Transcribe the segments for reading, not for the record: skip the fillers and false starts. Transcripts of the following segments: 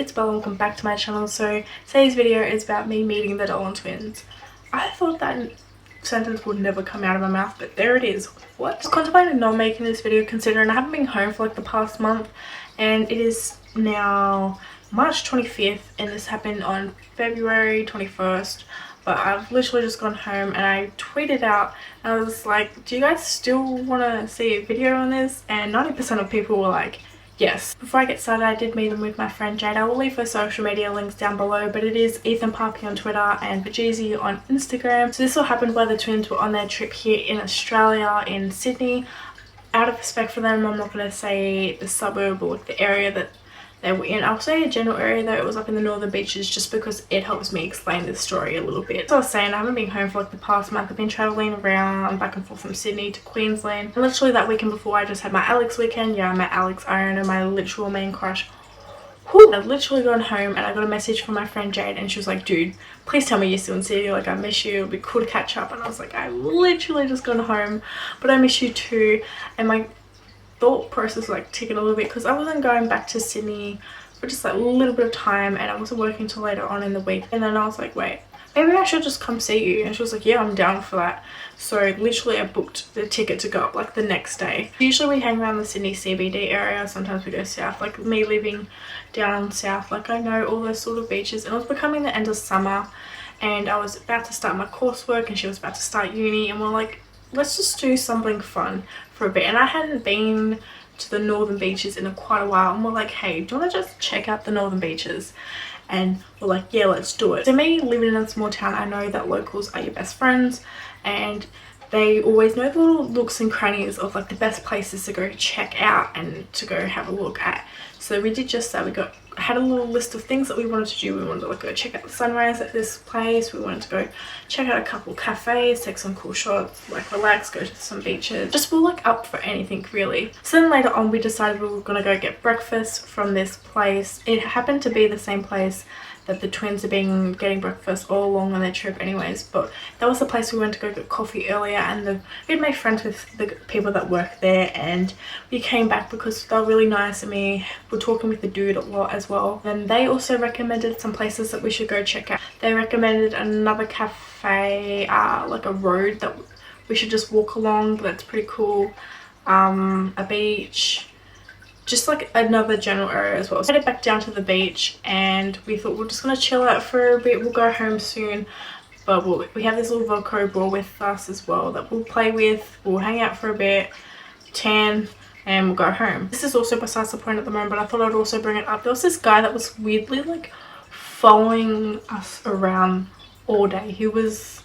it's Bella, welcome back to my channel. So today's video is about me meeting the Dolan twins. I thought that sentence would never come out of my mouth, but there it is. What? I was contemplating not making this video considering I haven't been home for like the past month, and it is now March 25th and this happened on February 21st. But I've literally just gone home and I tweeted out and I was like, do you guys still want to see a video on this? And 90% of people were like, yes. Before I get started, I did meet them with my friend Jade. I will leave her social media links down below, but it is Ethan Papi on Twitter and Vajeezy on Instagram. So this all happened while the twins were on their trip here in Australia, in Sydney. Out of respect for them, I'm not going to say the suburb or the area that they were in. I'll say a general area though, it was up in the northern beaches just because it helps me explain this story a little bit. As I was saying, I haven't been home for like the past month. I've been travelling around back and forth from Sydney to Queensland. And literally that weekend before I just had my Alex weekend. Yeah, I met Alex Iron, my literal main crush. I've literally gone home and I got a message from my friend Jade and she was like, dude, please tell me you're still in Sydney, like I miss you, it'll be cool to catch up. And I was like, I literally just gone home, but I miss you too. And my thought process was like ticking a little bit because I wasn't going back to Sydney for just like a little bit of time and I wasn't working till later on in the week. And then I was like, wait, maybe I should just come see you. And she was like, yeah, I'm down for that. So literally I booked the ticket to go up like the next day. Usually we hang around the Sydney CBD area, sometimes we go south. Like me living down south, like I know all those sort of beaches. And it was becoming the end of summer and I was about to start my coursework and she was about to start uni, and we're like, let's just do something fun for a bit. And I hadn't been to the northern beaches in quite a while, and we're like, hey, do you want to just check out the northern beaches? And we're like, yeah, let's do it. So me living in a small town, I know that locals are your best friends and they always know the little nooks and crannies of like the best places to go check out and to go have a look at. So we did just that. We had a little list of things that we wanted to do. We wanted to like go check out the sunrise at this place. We wanted to go check out a couple cafes, take some cool shots, like relax, go to some beaches. Just we're like up for anything really. So then later on we decided we were gonna go get breakfast from this place. It happened to be the same place that the twins have been getting breakfast all along on their trip anyways, but that was the place we went to go get coffee earlier, and we had made friends with the people that work there and we came back because they were really nice and we were talking with the dude a lot as well. And they also recommended some places that we should go check out. They recommended another cafe, like a road that we should just walk along, that's pretty cool, a beach, just like another general area as well. So we headed back down to the beach and we thought we're just gonna chill out for a bit, we'll go home soon, but we have this little Velcro ball with us as well that we'll play with, we'll hang out for a bit, tan, and we'll go home. This is also besides the point at the moment, but I thought I'd also bring it up. There was this guy that was weirdly like following us around all day. He was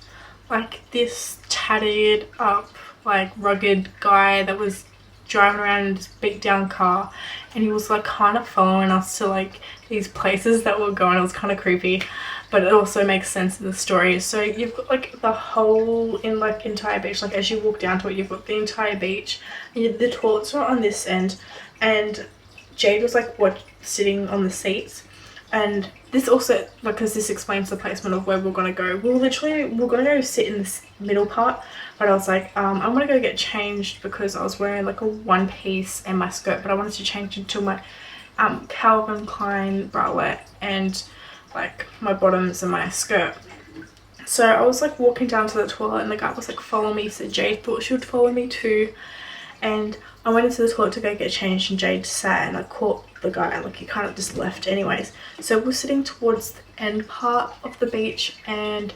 like this tatted up, like rugged guy that was driving around in this beat down car, and he was like kind of following us to like these places that we're going. It was kind of creepy, but it also makes sense in the story. So you've got like the whole entire beach, like as you walk down to it you've got the entire beach and the toilets are on this end, and Jade was like sitting on the seats. And this also, because this explains the placement of where we're going to go. We're going to go sit in this middle part, but I was like, I'm going to go get changed because I was wearing like a one piece and my skirt, but I wanted to change into my Calvin Klein bralette and like my bottoms and my skirt. So I was like walking down to the toilet and the guy was like, follow me. So Jade thought she would follow me too. And I went into the toilet to go get changed and Jade sat and I caught the guy and like he kind of just left anyways. So we're sitting towards the end part of the beach and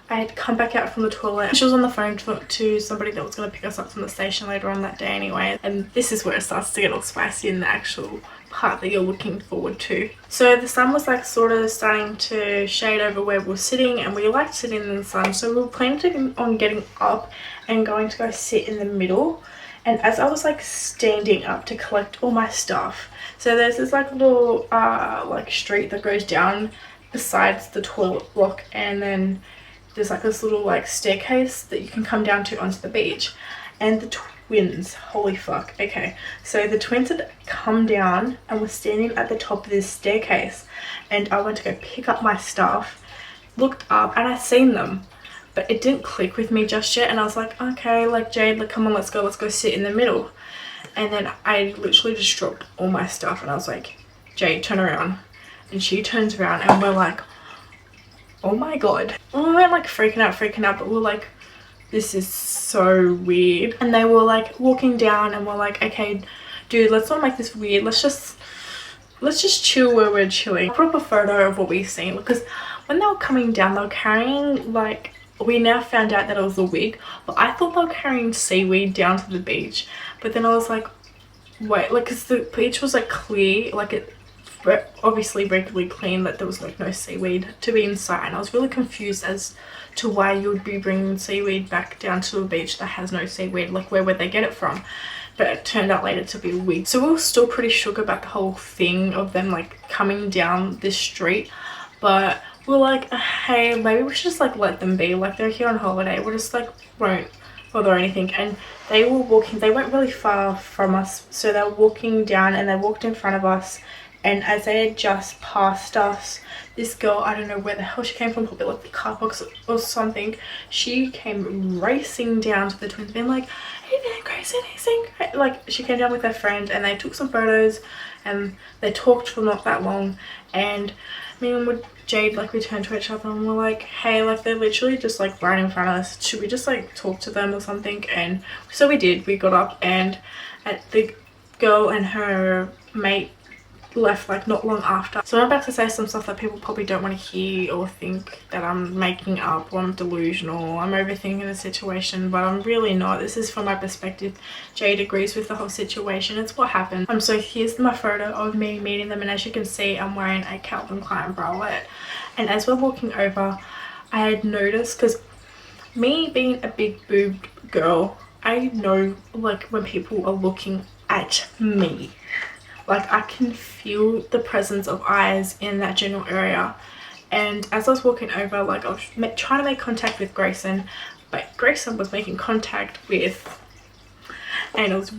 I had come back out from the toilet. She was on the phone to somebody that was going to pick us up from the station later on that day anyway. And this is where it starts to get all spicy in the actual part that you're looking forward to. So the sun was like sort of starting to shade over where we're sitting and we liked sitting in the sun. So we were planning on getting up and going to go sit in the middle. And as I was like standing up to collect all my stuff, so there's this like little like street that goes down besides the toilet block, and then there's like this little like staircase that you can come down to onto the beach. And the twins, holy fuck, okay, so the twins had come down and were standing at the top of this staircase, and I went to go pick up my stuff, looked up and I seen them. But it didn't click with me just yet, and I was like, okay, like Jade, like come on, let's go sit in the middle. And then I literally just dropped all my stuff and I was like, Jade, turn around. and she turns around and we're like, oh my god. We weren't like freaking out, but we're like, this is so weird. And they were like walking down and we're like, okay dude, let's not make this weird, let's just chill where we're chilling. I put up a photo of what we seen, because when they were coming down they were carrying, like, we now found out that it was a wig, but I thought they were carrying seaweed down to the beach. But then I was like, wait, like, because the beach was like clear, like it obviously regularly clean, that there was like no seaweed to be inside, and I was really confused as to why you would be bringing seaweed back down to a beach that has no seaweed. Like, where would they get it from? But it turned out later to be a wig. So we were still pretty shook about the whole thing of them like coming down this street, but we're like, hey, maybe we should just like let them be, like they're here on holiday, we'll just like won't bother anything. And they were walking, they weren't really far from us, so they were walking down and they walked in front of us, and as they had just passed us, this girl, I don't know where the hell she came from, probably like the car box or something, she came racing down to the twins being like, Ethan, Grayson, Ethan. Like, she came down with her friend and they took some photos and they talked for not that long. And me and with Jade, like, we turned to each other and we're like, hey, like, they're literally just like right in front of us, should we just like talk to them or something? And so we did. We got up and the girl and her mate left like not long after. So I'm about to say some stuff that people probably don't want to hear or think that I'm making up or I'm delusional, I'm overthinking the situation, but I'm really not. This is from my perspective. Jade agrees with the whole situation, it's what happened. So here's my photo of me meeting them, and as you can see I'm wearing a Calvin Klein bralette. And as we're walking over, I had noticed, because me being a big boobed girl, I know like when people are looking at me, like I can feel the presence of eyes in that general area. And as I was walking over, like I was trying to make contact with Grayson, but Grayson was making contact with, and it was,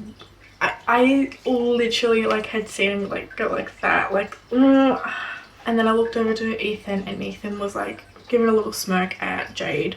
I literally like had seen him like go like that, like and then I looked over to Ethan, and Ethan was like giving a little smirk at Jade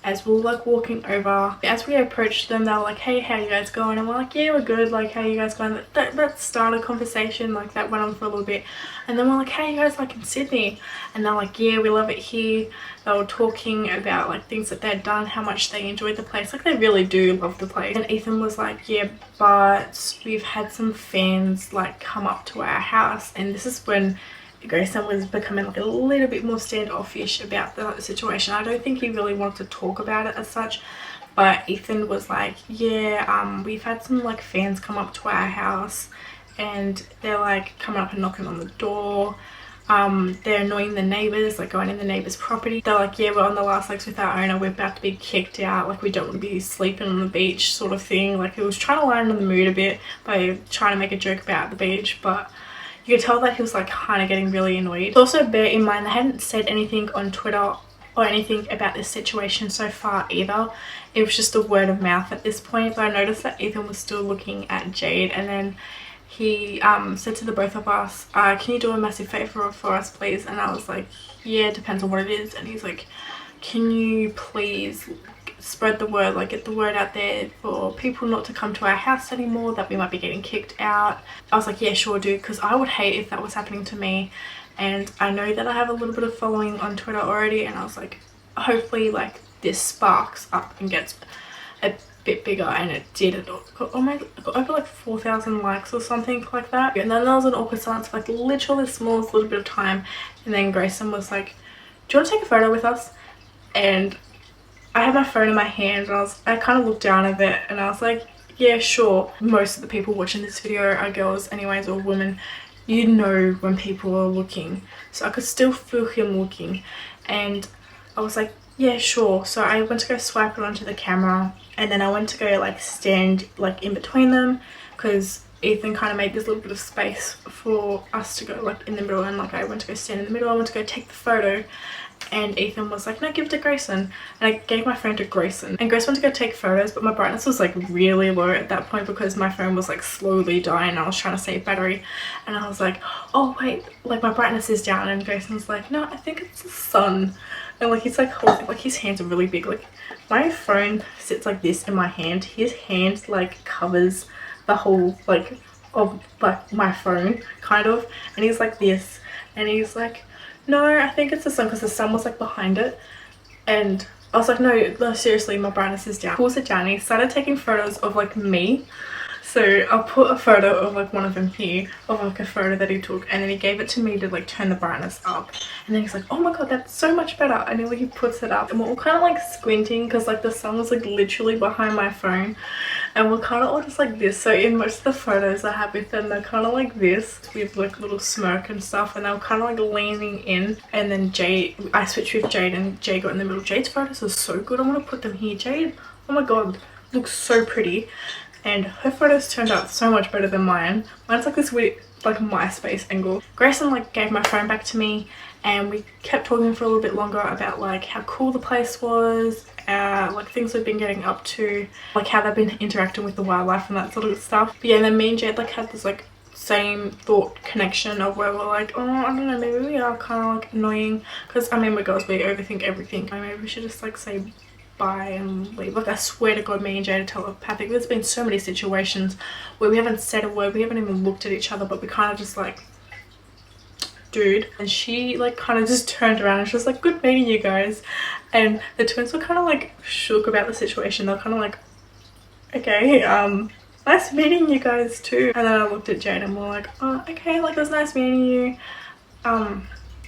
as we were like walking over. As we approached them, they were like, hey, how you guys going? And we're like, yeah, we're good, like how you guys going? That started a conversation, like that went on for a little bit. And then we're like, how you guys like in Sydney? And they're like, yeah, we love it here. They were talking about like things that they'd done, how much they enjoyed the place, like they really do love the place. And Ethan was like, yeah, but we've had some fans like come up to our house. And this is when Grayson was becoming like a little bit more standoffish about the situation. I don't think he really wanted to talk about it as such, but Ethan was like, yeah, we've had some like fans come up to our house and they're like coming up and knocking on the door. They're annoying the neighbors, like going in the neighbors' property. They're like, yeah, we're on the last legs with our owner, we're about to be kicked out, like we don't want to be sleeping on the beach sort of thing. Like he was trying to lighten the mood a bit by trying to make a joke about the beach, but you could tell that he was like kind of getting really annoyed. Also bear in mind, they hadn't said anything on Twitter or anything about this situation so far either. It was just a word of mouth at this point. But I noticed that Ethan was still looking at Jade, and then he said to the both of us, can you do a massive favor for us please? And I was like, yeah, it depends on what it is. And he's like, can you please spread the word, like get the word out there for people not to come to our house anymore, that we might be getting kicked out. I was like, yeah, sure dude, because I would hate if that was happening to me, and I know that I have a little bit of following on Twitter already, and I was like, hopefully like this sparks up and gets a bit bigger. And it did. It got, oh my, it got over like 4,000 likes or something like that. And then there was an awkward silence for like literally the smallest little bit of time, and then Grayson was like, do you want to take a photo with us? And I had my phone in my hand and I kind of looked down a bit and I was like, yeah, sure. Most of the people watching this video are girls anyways, or women. You know when people are looking. So I could still feel him looking, and I was like, yeah, sure. So I went to go swipe it onto the camera, and then I went to go like stand like in between them, because Ethan kind of made this little bit of space for us to go like in the middle, and like I went to go stand in the middle. I went to go take the photo, and Ethan was like, no, give it to Grayson. And I gave my phone to Grayson, and Grace went to go take photos, but my brightness was like really low at that point because my phone was like slowly dying. I was trying to save battery, and I was like, oh wait, like my brightness is down. And Grayson was like, no, I think it's the sun. And like he's like holding, like his hands are really big, like my phone sits like this in my hand, his hand like covers the whole like of like my phone kind of, and he's like this. And he's like, no, I think it's the sun, because the sun was like behind it. And I was like, no, seriously, my brightness is down. Pulls it down. He started taking photos of like me. So I'll put a photo of like one of them here, of like a photo that he took, and then he gave it to me to like turn the brightness up. And then he's like, oh my god, that's so much better. And then like, he puts it up, and we're all kind of like squinting because like the sun was like literally behind my phone, and we're kind of all just like this. So in most of the photos I have with them, they're kind of like this with like little smirk and stuff, and they were kind of like leaning in. And then Jade, I switched with Jade, and Jade got in the middle. Jade's photos are so good. I'm gonna put them here. Jade, oh my god, looks so pretty. And her photos turned out so much better than mine. Mine's like this weird like MySpace angle. Grayson like gave my phone back to me, and we kept talking for a little bit longer about like how cool the place was, like things we've been getting up to, like how they've been interacting with the wildlife and that sort of stuff. But yeah, and then me and Jade like had this like same thought connection of where we're like, oh, I don't know, maybe we are kind of like annoying, because I mean, we're girls, we overthink everything. Maybe we should just like say bye and leave. Like I swear to god, me and Jade are telepathic. There's been so many situations where we haven't said a word, we haven't even looked at each other, but we kind of just like, dude. And she like kind of just turned around and she was like, good meeting you guys. And the twins were kind of like shook about the situation. They're kind of like, okay, nice meeting you guys too. And then I looked at Jade and we're like, oh, okay, like it was nice meeting you,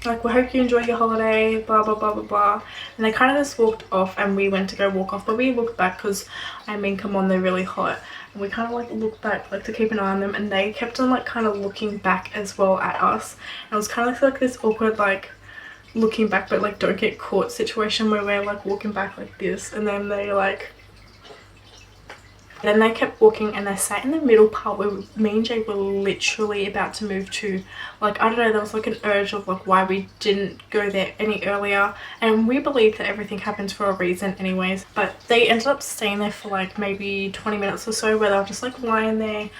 like we hope you enjoy your holiday, blah blah blah blah blah. And they kind of just walked off, and we went to go walk off, but we looked back because I mean, come on, they're really hot. And we kind of like looked back like to keep an eye on them, and they kept on like kind of looking back as well at us. And it was kind of like this awkward like looking back but like don't get caught situation where we're like walking back like this, and then they like, then they kept walking, and they sat in the middle part where me and Jade were literally about to move to. Like, I don't know, there was like an urge of like why we didn't go there any earlier, and we believe that everything happens for a reason anyways. But they ended up staying there for like maybe 20 minutes or so, where they were just like lying there.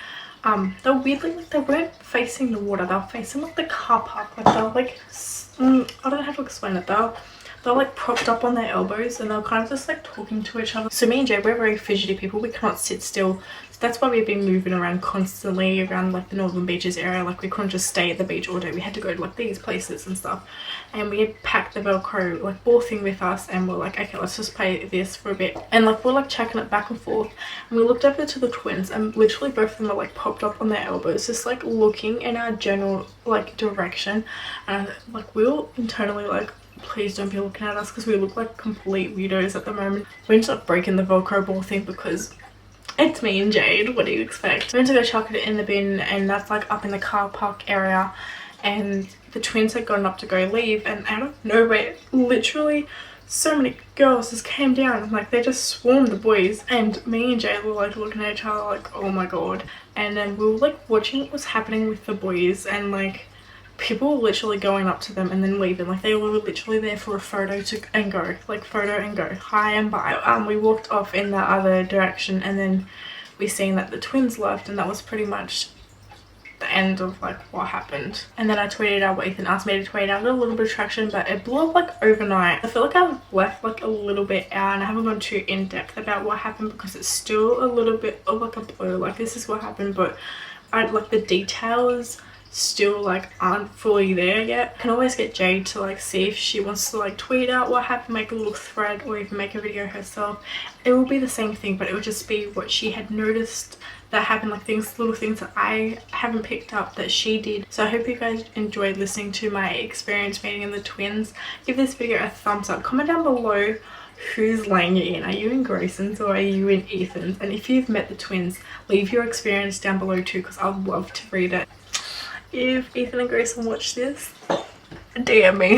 They were weirdly like, they weren't facing the water, they were facing like the car park. Like they were like, I don't know how to explain it. They're like propped up on their elbows, and they're kind of just like talking to each other. So me and Jade, we're very fidgety people, we cannot sit still. So that's why we've been moving around constantly around like the Northern Beaches area. Like we couldn't just stay at the beach all day, we had to go to like these places and stuff. And we had packed the Velcro like ball thing with us, and we're like, okay, let's just play this for a bit. And like we're like checking it back and forth, and we looked over to the twins, and literally both of them are like popped up on their elbows, just like looking in our general like direction. And like we were internally like, please don't be looking at us, because we look like complete weirdos at the moment. We ended up breaking the Velcro ball thing because it's me and Jade, what do you expect? We went to go chuck it in the bin, and that's like up in the car park area, and the twins had gotten up to go leave, and out of nowhere, literally so many girls just came down, and like they just swarmed the boys, and me and Jade were like looking at each other like, oh my god. And then we were like watching what was happening with the boys, and like people were literally going up to them and then leaving. Like they were literally there for a photo and go, like photo and go, hi and bye. We walked off in the other direction, and then we seen that the twins left, and that was pretty much the end of like what happened. And then I tweeted out what Ethan asked me to tweet. I got a little bit of traction, but it blew up like overnight. I feel like I've left like a little bit out, and I haven't gone too in depth about what happened because it's still a little bit of like a blur. Like this is what happened, but I like the details still like aren't fully there yet. I can always get Jade to like see if she wants to like tweet out what happened, make a little thread, or even make a video herself. It will be the same thing, but it would just be what she had noticed that happened, like things, little things that I haven't picked up that she did. So I hope you guys enjoyed listening to my experience meeting the twins. Give this video a thumbs up. Comment down below who's laying you in. Are you in Grayson's or are you in Ethan's? And if you've met the twins, leave your experience down below too, because I'd love to read it. If Ethan and Grayson watch this, DM me.